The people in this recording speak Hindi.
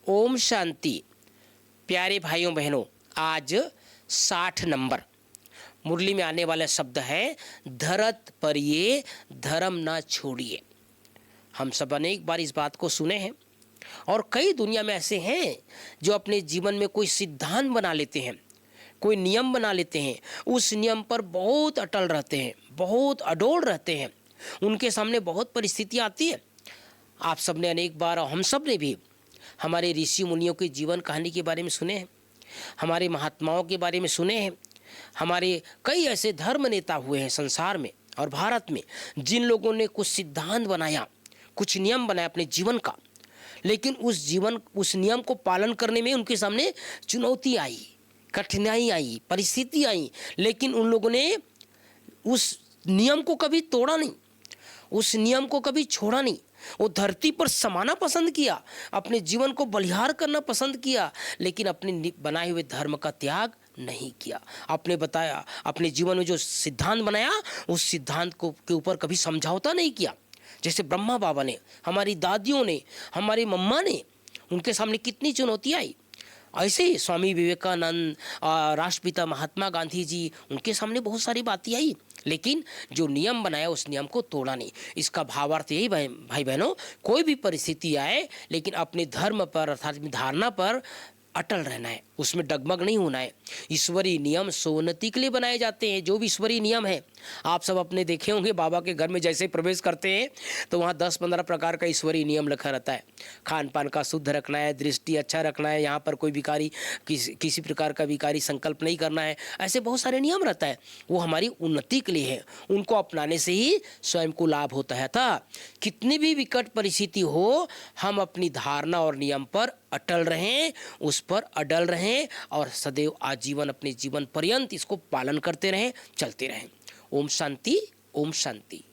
ओम शांति। प्यारे भाइयों बहनों, आज 60 नंबर मुरली में आने वाला शब्द है धरत पर ये धर्म ना छोड़िए। हम सब अनेक बार इस बात को सुने हैं और कई दुनिया में ऐसे हैं जो अपने जीवन में कोई सिद्धांत बना लेते हैं, कोई नियम बना लेते हैं, उस नियम पर बहुत अटल रहते हैं, बहुत अडोल रहते हैं। उनके सामने बहुत परिस्थितियाँ आती है। आप सब ने अनेक बार, हम सब ने भी हमारे ऋषि मुनियों की जीवन कहानी के बारे में सुने हैं, हमारे महात्माओं के बारे में सुने हैं। हमारे कई ऐसे धर्म नेता हुए हैं संसार में और भारत में, जिन लोगों ने कुछ सिद्धांत बनाया, कुछ नियम बनाया अपने जीवन का, लेकिन उस नियम को पालन करने में उनके सामने चुनौती आई, कठिनाई आई, परिस्थिति आई, लेकिन उन लोगों ने उस नियम को कभी तोड़ा नहीं, उस नियम को कभी छोड़ा नहीं। वो धरती पर समाना पसंद किया, अपने जीवन को बलिहार करना पसंद किया, लेकिन अपने बनाए हुए धर्म का त्याग नहीं किया। आपने बताया अपने जीवन में जो सिद्धांत बनाया, उस सिद्धांत को के ऊपर कभी समझौता नहीं किया। जैसे ब्रह्मा बाबा ने, हमारी दादियों ने, हमारी मम्मा ने, उनके सामने कितनी चुनौती आई। ऐसे ही स्वामी विवेकानंद, राष्ट्रपिता महात्मा गांधी जी, उनके सामने बहुत सारी बातें आई, लेकिन जो नियम बनाया उस नियम को तोड़ा नहीं। इसका भावार्थ यही भाई बहनों, कोई भी परिस्थिति आए लेकिन अपने धर्म पर अर्थात धारणा पर अटल रहना है, उसमें डगमग नहीं होना है। ईश्वरीय नियम सोन्नति के लिए बनाए जाते हैं। जो भी ईश्वरीय नियम है, आप सब अपने देखे होंगे, बाबा के घर में जैसे प्रवेश करते हैं तो वहाँ 10-15 प्रकार का ईश्वरीय नियम लिखा रहता है। खान पान का शुद्ध रखना है, दृष्टि अच्छा रखना है, यहाँ पर कोई भिखारी किसी प्रकार का भिखारी संकल्प नहीं करना है, ऐसे बहुत सारे नियम रहता है। वो हमारी उन्नति के लिए है, उनको अपनाने से ही स्वयं को लाभ होता है। था कितनी भी विकट परिस्थिति हो, हम अपनी धारणा और नियम पर अटल रहें, उस पर अडल रहें और सदैव आजीवन अपने जीवन पर्यंत इसको पालन करते रहें, चलते रहें। ओम शांति, ओम शांति।